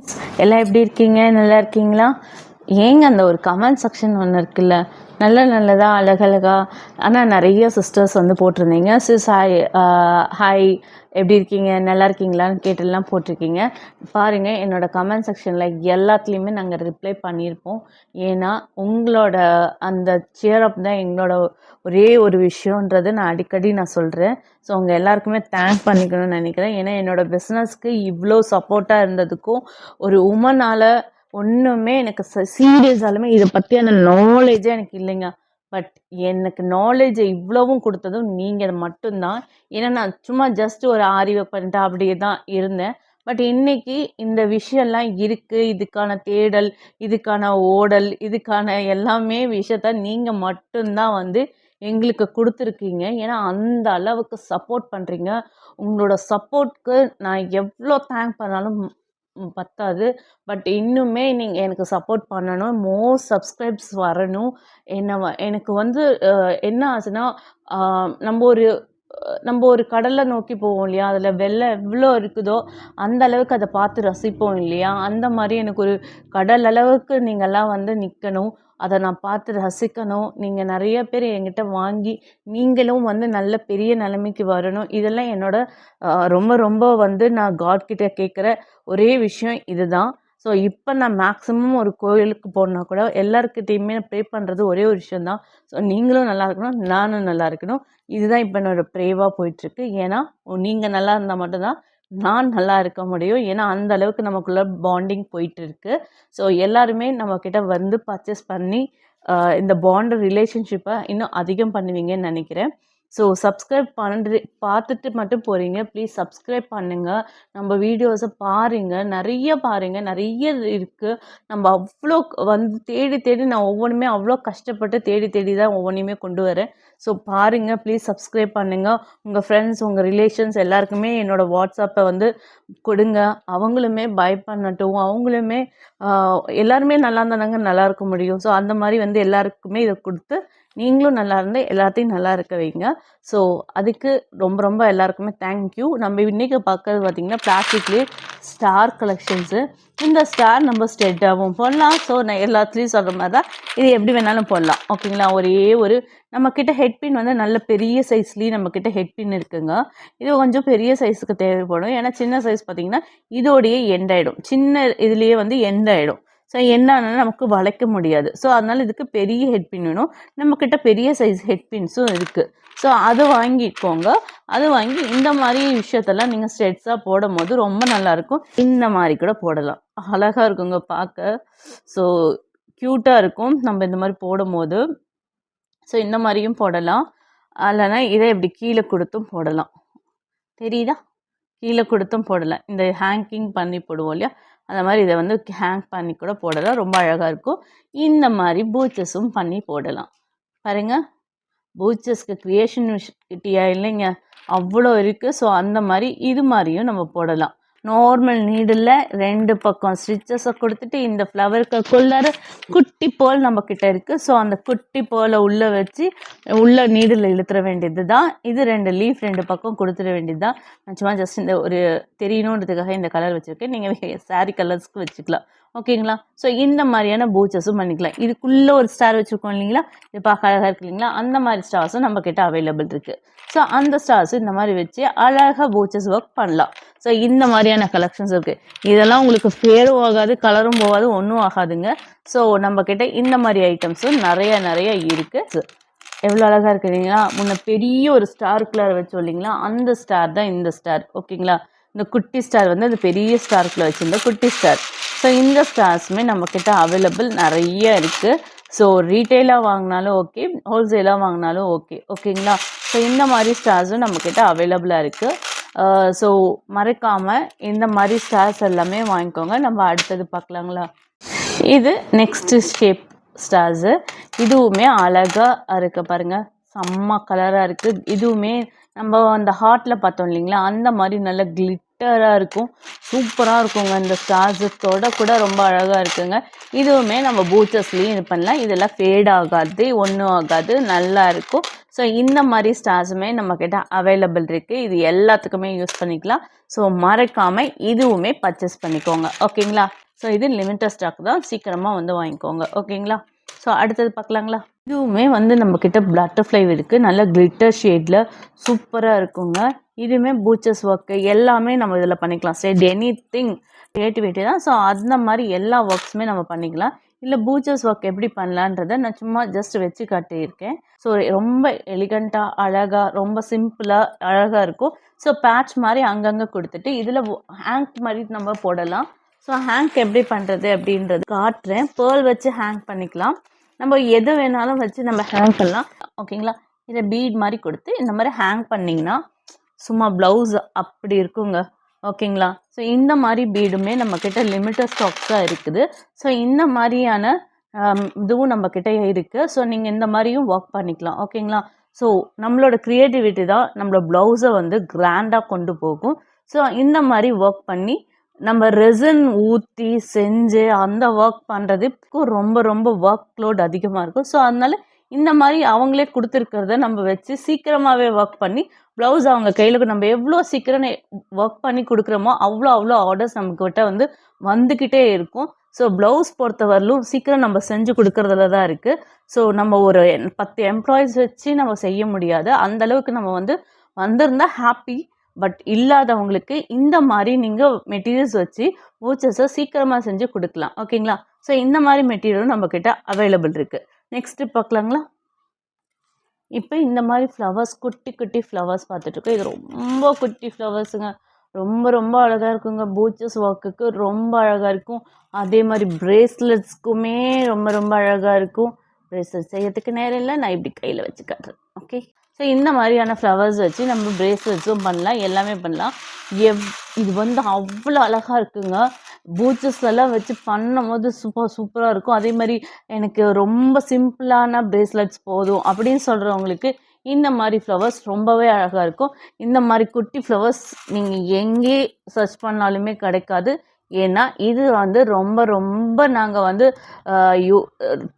Friends எல்லாம் எப்படி இருக்கீங்க? நல்லா இருக்கீங்களா? ஏங்க அந்த ஒரு கமெண்ட் செக்ஷன் ஒன்று இருக்குல்ல, நல்லதா அழகழகா ஆனால் நிறைய சிஸ்டர்ஸ் வந்து போட்டிருந்தீங்க. சிஸ் ஹாய், ஹாய் எப்படி இருக்கீங்க, நல்லா இருக்கீங்களான்னு கேட்டுலாம் போட்டிருக்கீங்க. பாருங்கள், என்னோடய கமெண்ட் செக்ஷனில் எல்லாத்துலேயுமே நாங்கள் ரிப்ளை பண்ணியிருப்போம். ஏன்னா உங்களோட அந்த சியரப் தான் எங்களோட ஒரே ஒரு விஷயன்றது நான் அடிக்கடி சொல்கிறேன். ஸோ உங்கள் எல்லாருக்குமே தேங்க் பண்ணிக்கணும்னு நினைக்கிறேன். ஏன்னா என்னோடய பிஸ்னஸ்க்கு இவ்வளோ சப்போர்ட்டாக இருந்ததுக்கும் ஒரு உமனால் ஒன்றுமே எனக்கு சீரியஸாலுமே இதை பற்றியான நாலேஜே எனக்கு இல்லைங்க. பட் எனக்கு நாலேஜை இவ்வளவும் கொடுத்ததும் நீங்கள் மட்டும்தான். ஏன்னா நான் சும்மா ஜஸ்ட் ஒரு ஆரி ஒர்க் பண்ணிட்டு அப்படியே தான் இருந்தேன். பட் இன்னைக்கு இந்த விஷயம்லாம் இருக்குது, இதுக்கான தேடல், இதுக்கான ஓடல், இதுக்கான எல்லாமே விஷயத்த நீங்கள் மட்டும்தான் வந்து எங்களுக்கு கொடுத்துருக்கீங்க. ஏன்னா அந்த அளவுக்கு சப்போர்ட் பண்ணுறீங்க. உங்களோட சப்போர்ட்க்கு நான் எவ்வளோ தேங்க் பண்ணாலும் பத்தாது. பட் இன்னுமே நீங்கள் எனக்கு சப்போர்ட் பண்ணணும், மோர் சப்ஸ்கிரைப்ஸ் வரணும். எனக்கு வந்து என்ன ஆச்சுன்னா, நம்ம ஒரு கடலை நோக்கி போவோம் இல்லையா, அதில் வெள்ளம் எவ்வளோ இருக்குதோ அந்த அளவுக்கு அதை பார்த்து ரசிப்போம் இல்லையா, அந்த மாதிரி எனக்கு ஒரு கடல் அளவுக்கு நீங்கள்லாம் வந்து நிற்கணும், அதை நான் பார்த்து ரசிக்கணும். நீங்கள் நிறைய பேர் என்கிட்ட வாங்கி நீங்களும் வந்து நல்ல பெரிய நிலைமைக்கு வரணும். இதெல்லாம் என்னோட ரொம்ப ரொம்ப வந்து நான் காட்கிட்ட கேட்குற ஒரே விஷயம் இதுதான். ஸோ இப்போ நான் மேக்ஸிமம் ஒரு கோயிலுக்கு போனால் கூட எல்லாருக்கிட்டையுமே ப்ரே பண்ணுறது ஒரே ஒரு விஷயந்தான். ஸோ நீங்களும் நல்லா இருக்கணும், நானும் நல்லா இருக்கணும். இதுதான் இப்போ என்னோடய ப்ரேவாக போயிட்டுருக்கு. ஏன்னா நீங்கள் நல்லா இருந்தால் மட்டும்தான் நான் நல்லா இருக்க முடியும். ஏன்னா அந்த அளவுக்கு நமக்குள்ள பாண்டிங் போயிட்டு இருக்கு. ஸோ எல்லாருமே நம்மக்கிட்ட வந்து பர்ச்சேஸ் பண்ணி இந்த பாண்ட் ரிலேஷன்ஷிப்பை இன்னும் அதிகம் பண்ணுவீங்கன்னு நினைக்கிறேன். ஸோ சப்ஸ்கிரைப் பார்த்துட்டு மட்டும் போகிறீங்க, ப்ளீஸ் சப்ஸ்கிரைப் பண்ணுங்கள். நம்ம வீடியோஸை பாருங்கள், நிறைய இருக்குது. நம்ம அவ்வளோ வந்து தேடி நான் ஒவ்வொன்றுமே அவ்வளோ கஷ்டப்பட்டு தேடி தான் ஒவ்வொன்றையுமே கொண்டு வரேன். ஸோ பாருங்கள், ப்ளீஸ் சப்ஸ்கிரைப் பண்ணுங்கள். உங்கள் ஃப்ரெண்ட்ஸ், உங்கள் ரிலேஷன்ஸ் எல்லாருக்குமே என்னோடய வாட்ஸ்அப்பை வந்து கொடுங்க. அவங்களுமே பை பண்ணட்டும். அவங்களுமே எல்லாருமே நல்லா இருந்தாங்க நல்லா இருக்க முடியும். ஸோ அந்த மாதிரி வந்து எல்லாருக்குமே இதை கொடுத்து நீங்களும் நல்லா இருந்து எல்லாத்தையும் நல்லா இருக்க வைங்க. ஸோ அதுக்கு ரொம்ப எல்லாருக்குமே தேங்க்யூ. நம்ம இன்றைக்கி பார்க்கறது பார்த்திங்கன்னா பிளாஸ்டிக்லேயே ஸ்டார் கலெக்ஷன்ஸு. இந்த ஸ்டார் நம்ம ஸ்ட்ரெட்டாகவும் போடலாம். ஸோ நான் எல்லாத்துலேயும் சொல்கிற மாதிரி தான் இது எப்படி வேணாலும் போடலாம், ஓகேங்களா. ஒரு நம்மக்கிட்ட ஹெட்பின் வந்து நல்ல பெரிய சைஸ்லேயும் நம்மக்கிட்ட ஹெட்பின் இருக்குங்க. இது கொஞ்சம் பெரிய சைஸுக்கு தேவைப்படும். ஏன்னா சின்ன சைஸ் பார்த்திங்கன்னா இதோடையே எண்ட் ஆகிடும், சின்ன இதுலேயே வந்து எண்ட் ஆகிடும். ஸோ என்னன்னா நமக்கு வளைக்க முடியாது. ஸோ அதனால் இதுக்கு பெரிய ஹெட்பின் வேணும். நம்மக்கிட்ட பெரிய சைஸ் ஹெட்பின்ஸும் இருக்குது. ஸோ அதை வாங்கிக்கோங்க. அது வாங்கி இந்த மாதிரி விஷயத்தெல்லாம் நீங்கள் ஸ்ட்ரெட்ஸாக போடும் போது ரொம்ப நல்லாயிருக்கும். இந்த மாதிரி கூட போடலாம், அழகாக இருக்குங்க பார்க்க. ஸோ க்யூட்டாக இருக்கும் நம்ம இந்த மாதிரி போடும் போது. ஸோ இந்த மாதிரியும் போடலாம், இல்லைனா இதை இப்படி கீழே கொடுத்தும் போடலாம். தெரியுதா? கீழே கொடுத்தும் போடலாம். இந்த ஹேங்கிங் பண்ணி போடுவோம் இல்லையா, அந்த மாதிரி இதை வந்து ஹேங் பண்ணி கூட போடலாம், ரொம்ப அழகாக இருக்கும். இந்த மாதிரி பூச்சஸும் பண்ணி போடலாம். பாருங்கள், பூச்சஸ்க்கு க்ரியேஷன் கிட்டியா இல்லைங்க, அவ்வளோ இருக்குது. ஸோ அந்த மாதிரி இது மாதிரியும் நம்ம போடலாம். நார்மல் நீடில் 2 பக்கம் ஸ்டிச்சஸை கொடுத்துட்டு இந்த ஃப்ளவருக்கு கொள்ளார குட்டி போல் நம்மக்கிட்ட இருக்குது. ஸோ அந்த குட்டி போலை உள்ளே வச்சு உள்ள நீடில் இழுத்துற வேண்டியது தான். இது 2 லீஃப் 2 பக்கம் கொடுத்துட வேண்டியது தான். நான் சும்மா ஜஸ்ட் இந்த ஒரு தெரியணுன்றதுக்காக இந்த கலர் வச்சுருக்கேன். நீங்கள் சாரீ கலர்ஸ்க்கு வச்சுக்கலாம், ஓகேங்களா. ஸோ இந்த மாதிரியான பூச்சஸும் பண்ணிக்கலாம். இதுக்குள்ளே ஒரு ஸ்டார் வச்சுருக்கோம் இல்லைங்களா, இது பார்க்க அழகாக இருக்குது இல்லைங்களா, அந்த மாதிரி ஸ்டார்ஸும் நம்மக்கிட்ட அவைலபிள் இருக்குது. ஸோ அந்த ஸ்டார்ஸும் இந்த மாதிரி வச்சு அழகாக பூச்சஸ் ஒர்க் பண்ணலாம். ஸோ இந்த மாதிரியான கலெக்ஷன்ஸ் இருக்குது. இதெல்லாம் உங்களுக்கு ஃபேரும் ஆகாது, கலரும் போகாது, ஒன்றும் ஆகாதுங்க. ஸோ நம்மக்கிட்ட இந்த மாதிரி ஐட்டம்ஸும் நிறைய இருக்குது. எவ்வளோ அழகாக இருக்குதுங்களா. முன்ன பெரிய ஒரு ஸ்டார் கலர் வச்சோம் இல்லைங்களா, அந்த ஸ்டார் தான் இந்த ஸ்டார், ஓகேங்களா. இந்த குட்டி ஸ்டார் வந்து அந்த பெரிய ஸ்டார்க்குள்ள வச்சுருந்த குட்டி ஸ்டார். ஸோ இந்த ஸ்டார்ஸுமே நம்மக்கிட்ட அவைலபிள் நிறைய இருக்குது. ஸோ ரீட்டெயிலாக வாங்கினாலும் ஓகே, ஹோல்சேலாக வாங்கினாலும் ஓகேங்களா. ஸோ இந்த மாதிரி ஸ்டார்ஸும் நம்மக்கிட்ட அவைலபிளாக இருக்குது. ஸோ மறக்காமல் இந்த மாதிரி ஸ்டார்ஸ் எல்லாமே வாங்கிக்கோங்க. நம்ம அடுத்தது பார்க்கலாங்களா. இது நெக்ஸ்ட்டு ஷேப் ஸ்டார்ஸு. இதுவுமே அழகாக இருக்குது பாருங்கள், செம்ம கலராக இருக்குது. இதுவுமே நம்ம அந்த ஹார்ட்டில் பார்த்தோம் இல்லைங்களா, அந்த மாதிரி நல்ல கிளிட்டராக இருக்கும், சூப்பராக இருக்குங்க. இந்த ஸ்டார்ஸத்தோட கூட ரொம்ப அழகாக இருக்குங்க. இதுவுமே நம்ம பூச்சஸ்லேயும் இது பண்ணலாம். இதெல்லாம் ஃபேட் ஆகாது, ஒன்றும் ஆகாது, நல்லா இருக்கும். ஸோ இந்த மாதிரி ஸ்டார்ஸுமே நம்மக்கிட்ட அவைலபிள் இருக்குது. இது எல்லாத்துக்குமே யூஸ் பண்ணிக்கலாம். ஸோ மறக்காமல் இதுவுமே பர்ச்சேஸ் பண்ணிக்கோங்க, ஓகேங்களா? ஸோ இது லிமிட்டட் ஸ்டாக் தான், சீக்கிரமாக வந்து வாங்கிக்கோங்க, ஓகேங்களா? ஸோ அடுத்தது பார்க்கலாங்களா? இதுவுமே வந்து நம்மக்கிட்ட பட்டர்ஃப்ளை இருக்குது, நல்ல கிளிட்டர் ஷேடில் சூப்பராக இருக்குங்க. இதுவுமே பூச்சஸ் ஒர்க்கு எல்லாமே நம்ம இதில் பண்ணிக்கலாம். சரி, எனி திங் கிரியேட்டிவிட்டி தான். ஸோ அந்த மாதிரி எல்லா ஒர்க்ஸுமே நம்ம பண்ணிக்கலாம். இல்லை பூச்சஸ் ஒர்க் எப்படி பண்ணலான்றதை நான் சும்மா ஜஸ்ட் வச்சு காட்டியிருக்கேன். ஸோ ரொம்ப எலிகண்ட்டாக அழகாக ரொம்ப சிம்பிளாக அழகாக இருக்கும். ஸோ பேட்ச் மாதிரி அங்கங்கே கொடுத்துட்டு இதில் ஹேங்க் மாதிரி நம்ம போடலாம். ஸோ ஹேங்க் எப்படி பண்ணுறது அப்படின்றது காட்டுறேன். பேர்ல் வச்சு ஹேங்க் பண்ணிக்கலாம். நம்ம எது வேணாலும் வச்சு நம்ம ஹேங் பண்ணலாம், ஓகேங்களா? இதை பீட் மாதிரி கொடுத்து இந்த மாதிரி ஹேங் பண்ணிங்கன்னா சும்மா ப்ளவுஸ் அப்படி இருக்குங்க, ஓகேங்களா? ஸோ இந்த மாதிரி பீடுமே நம்மக்கிட்ட லிமிட்டட் ஸ்டாக்ஸ் தான் இருக்குது. ஸோ இந்த மாதிரியான இதுவும் நம்மக்கிட்ட இருக்குது. ஸோ நீங்கள் இந்த மாதிரியும் ஒர்க் பண்ணிக்கலாம், ஓகேங்களா? ஸோ நம்மளோட க்ரியேட்டிவிட்டி தான் நம்மளோட ப்ளவுஸை வந்து கிராண்டாக கொண்டு போகும். ஸோ இந்த மாதிரி ஒர்க் பண்ணி நம்ம ரெசின் ஊற்றி செஞ்சு அந்த ஒர்க் பண்ணுறதுக்கு ரொம்ப ரொம்ப ஒர்க் லோட் அதிகமாக இருக்கும். ஸோ அதனால இந்த மாதிரி அவங்களே கொடுத்துருக்கிறத நம்ம வச்சு சீக்கிரமாகவே ஒர்க் பண்ணி ப்ளவுஸ் அவங்க கையில் நம்ம எவ்வளோ சீக்கிரம் ஒர்க் பண்ணி கொடுக்குறோமோ அவ்வளோ ஆர்டர்ஸ் நம்மக்கிட்ட வந்து வந்துக்கிட்டே இருக்கும். ஸோ ப்ளவுஸ் பொறுத்தவரையிலும் சீக்கிரம் நம்ம செஞ்சு கொடுக்குறதுல தான் இருக்குது. ஸோ நம்ம ஒரு 10 எம்ப்ளாயீஸ் வச்சு நம்ம செய்ய முடியாது, அந்தளவுக்கு நம்ம வந்து வந்திருந்தால் ஹாப்பி. பட் இல்லாதவங்களுக்கு இந்த மாதிரி நீங்கள் மெட்டீரியல்ஸ் வச்சு பூச்சஸை சீக்கிரமாக செஞ்சு கொடுக்கலாம், ஓகேங்களா? ஸோ இந்த மாதிரி மெட்டீரியலும் நம்மக்கிட்ட அவைலபிள் இருக்குது. நெக்ஸ்ட்டு பார்க்கலாங்களா? இப்போ இந்த மாதிரி ஃப்ளவர்ஸ், குட்டி குட்டி ஃப்ளவர்ஸ் பார்த்துட்ருக்கோம். இது ரொம்ப குட்டி ஃப்ளவர்ஸுங்க, ரொம்ப ரொம்ப அழகாக இருக்குங்க. பூச்சஸ் ஒர்க்குக்கு ரொம்ப அழகாக இருக்கும். அதே மாதிரி பிரேஸ்லெட்ஸ்க்குமே ரொம்ப ரொம்ப அழகாக இருக்கும். பிரேஸ்லெட் செய்யறதுக்கு நேரம் இல்லை, நான் இப்படி கையில் வச்சு காட்டுறேன், ஓகே? ஸோ இந்த மாதிரியான ஃப்ளவர்ஸ் வச்சு நம்ம பிரேஸ்லெட்ஸும் பண்ணலாம், எல்லாமே பண்ணலாம். இது வந்து அவ்வளோ அழகாக இருக்குங்க. பூச்சஸ் எல்லாம் வச்சு பண்ணும் போது சூப்பராக இருக்கும். அதே மாதிரி எனக்கு ரொம்ப சிம்பிளான பிரேஸ்லெட்ஸ் போதும் அப்படின்னு சொல்கிறவங்களுக்கு இந்த மாதிரி ஃப்ளவர்ஸ் ரொம்பவே அழகாக இருக்கும். இந்த மாதிரி குட்டி ஃப்ளவர்ஸ் நீங்கள் எங்கே சர்ச் பண்ணாலுமே கிடைக்காது. ஏன்னா இது வந்து ரொம்ப ரொம்ப நாங்கள் வந்து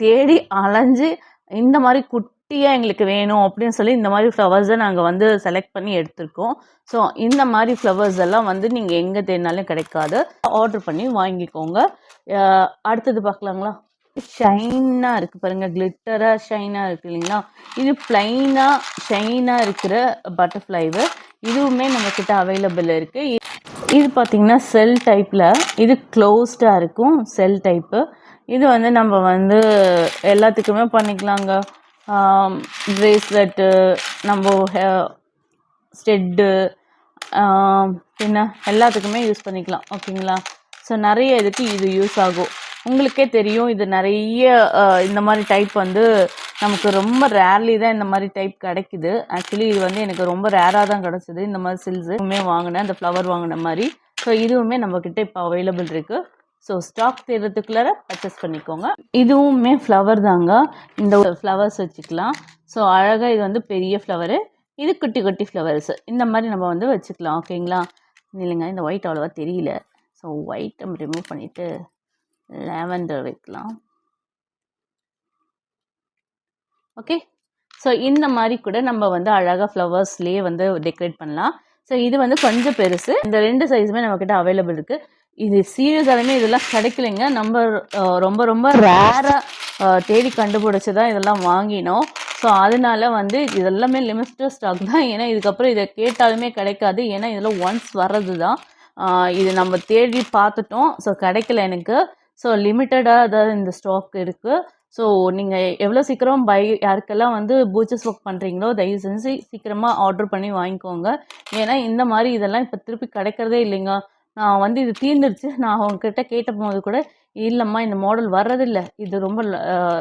தேடி அலைஞ்சு இந்த மாதிரி குட்டியாக எங்களுக்கு வேணும் அப்படின்னு சொல்லி இந்த மாதிரி ஃப்ளவர்ஸை நாங்கள் வந்து செலக்ட் பண்ணி எடுத்திருக்கோம். ஸோ இந்த மாதிரி ஃப்ளவர்ஸ் எல்லாம் வந்து நீங்கள் எங்கே தேடினாலும் கிடைக்காது, ஆர்டர் பண்ணி வாங்கிக்கோங்க. அடுத்தது பார்க்கலாங்களா? ஷைனாக இருக்குது பாருங்கள், கிளிட்டராக ஷைனாக இருக்குது இல்லைங்களா? இது பிளைனாக ஷைனாக இருக்கிற பட்டர்ஃப்ளைவு, இதுவுமே நம்மக்கிட்ட அவைலபிள் இருக்குது. இது பார்த்திங்கன்னா செல் டைப்பில், இது க்ளோஸ்டாக இருக்கும் செல் டைப்பு. இது வந்து நம்ம வந்து எல்லாத்துக்குமே பண்ணிக்கலாங்க. பிரேஸ்லெட்டு, நம்ம ஸ்டெட்டு, பின்ன எல்லாத்துக்குமே யூஸ் பண்ணிக்கலாம், ஓகேங்களா? ஸோ நிறைய இதுக்கு இது யூஸ் ஆகும். உங்களுக்கே தெரியும், இது நிறைய இந்த மாதிரி டைப் வந்து நமக்கு ரொம்ப ரேர்லி தான் இந்த மாதிரி டைப் கிடைக்குது. ஆக்சுவலி இது வந்து எனக்கு ரொம்ப ரேராக தான் கிடச்சிது. இந்த மாதிரி சில்ஸுமே வாங்கினேன், அந்த ஃப்ளவர் வாங்கின மாதிரி. ஸோ இதுவுமே நம்மக்கிட்ட இப்போ அவைலபிள் இருக்குது. ஸோ ஸ்டாக் தேடுறதுக்குள்ளார பர்ச்சேஸ் பண்ணிக்கோங்க. இதுவுமே ஃப்ளவர் தாங்க, இந்த ஃப்ளவர்ஸ் வச்சுக்கலாம். ஸோ அழகாக இது வந்து பெரிய ஃப்ளவரு, இது குட்டி குட்டி ஃப்ளவர்ஸு, இந்த மாதிரி நம்ம வந்து வச்சுக்கலாம், ஓகேங்களா? இல்லைங்க, இந்த ஒயிட் அவ்வளோவா தெரியல. ஸோ ஒயிட் நம்ம ரிமூவ் பண்ணிவிட்டு லாவெண்டர் வைக்கலாம், ஓகே? ஸோ இந்த மாதிரி கூட நம்ம வந்து அழகாக ஃப்ளவர்ஸ்லேயே வந்து டெக்கரேட் பண்ணலாம். ஸோ இது வந்து கொஞ்சம் பெருசு. இந்த 2 சைஸுமே நம்மக்கிட்ட அவைலபிள் இருக்குது. இது சீரியஸாலுமே இதெல்லாம் கிடைக்கலைங்க. நம்ம ரொம்ப ரொம்ப ரேராக தேடி கண்டுபிடிச்சி தான் இதெல்லாம் வாங்கினோம். ஸோ அதனால வந்து இதெல்லாமே லிமிட்டட் ஸ்டாக் தான். ஏன்னா இதுக்கப்புறம் இதை கேட்டாலுமே கிடைக்காது. ஏன்னா இதில் ஒன்ஸ் வர்றது தான். இது நம்ம தேடி பார்த்துட்டோம், ஸோ கிடைக்கல எனக்கு. ஸோ லிமிட்டடாக தான் இந்த ஸ்டாக் இருக்குது. ஸோ நீங்கள் எவ்வளோ சீக்கிரம் யாருக்கெல்லாம் வந்து பூச்சஸ் ஒர்க் பண்ணுறீங்களோ தயவு செஞ்சு சீக்கிரமாக ஆர்டர் பண்ணி வாங்கிக்கோங்க. ஏன்னா இந்த மாதிரி இதெல்லாம் இப்போ திருப்பி கிடைக்கிறதே இல்லைங்க. நான் வந்து இது தீர்ந்துருச்சு, நான் அவங்கக்கிட்ட கேட்ட போது கூட இல்லைம்மா இந்த மாடல் வர்றதில்லை, இது ரொம்ப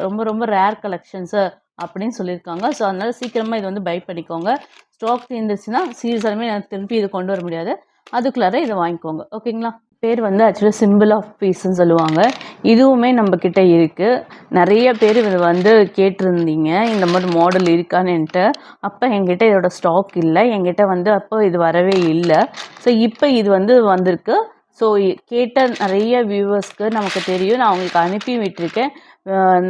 ரொம்ப ரொம்ப ரேர் கலெக்ஷன்ஸு அப்படின்னு சொல்லியிருக்காங்க. ஸோ அதனால் சீக்கிரமாக இது வந்து பை பண்ணிக்கோங்க. ஸ்டாக் தீர்ந்துருச்சுன்னா சீரியஸாலுமே எனக்கு திருப்பி இது கொண்டு வர முடியாது, அதுக்குள்ளார இதை வாங்கிக்கோங்க, ஓகேங்களா? பேர் வந்து ஆக்சுவலி சிம்பிள் ஆஃப் பீஸ்ன்னு சொல்லுவாங்க. இதுவுமே நம்மக்கிட்ட இருக்குது. நிறைய பேர் இது வந்து கேட்டிருந்தீங்க இந்த மாதிரி மாடல் இருக்கான்னு என்கிட்ட. அப்போ என்கிட்ட இதோட ஸ்டாக் இல்லை, என்கிட்ட வந்து அப்போ இது வரவே இல்லை. ஸோ இப்போ இது வந்து வந்திருக்கு. ஸோ கேட்ட நிறைய வியூவர்ஸ்க்கு நமக்கு தெரியும், நான் அவங்களுக்கு அனுப்பி விட்டுருக்கேன்.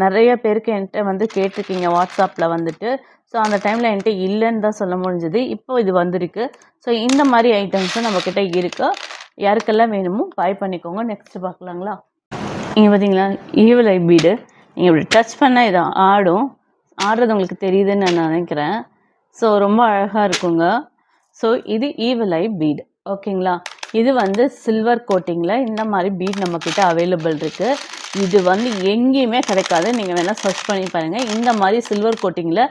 நிறைய பேருக்கு என்கிட்ட வந்து கேட்டிருக்கீங்க வாட்ஸ்அப்பில் வந்துட்டு. ஸோ அந்த டைமில் என்கிட்ட இல்லைன்னு தான் சொல்ல முடிஞ்சது. இப்போ இது வந்திருக்கு. ஸோ இந்த மாதிரி ஐட்டம்ஸும் நம்மக்கிட்ட இருக்குது. யாருக்கெல்லாம் வேணுமோ பை பண்ணிக்கோங்க. நெக்ஸ்ட்டு பார்க்கலாங்களா? இங்கே பார்த்தீங்களா, ஈவில் ஐ பீடு. நீங்கள் இப்படி டச் பண்ணால் இது ஆடுறது உங்களுக்கு தெரியுதுன்னு நான் நினைக்கிறேன். ஸோ ரொம்ப அழகாக இருக்குங்க. ஸோ இது ஈவில் ஐ பீடு, ஓகேங்களா? இது வந்து சில்வர் கோட்டிங்கில் இந்த மாதிரி பீட் நம்மக்கிட்ட அவைலபிள் இருக்குது. இது வந்து எங்கேயுமே கிடைக்காது, நீங்கள் வேணால் சர்ச் பண்ணி பாருங்கள். இந்த மாதிரி சில்வர் கோட்டிங்கில்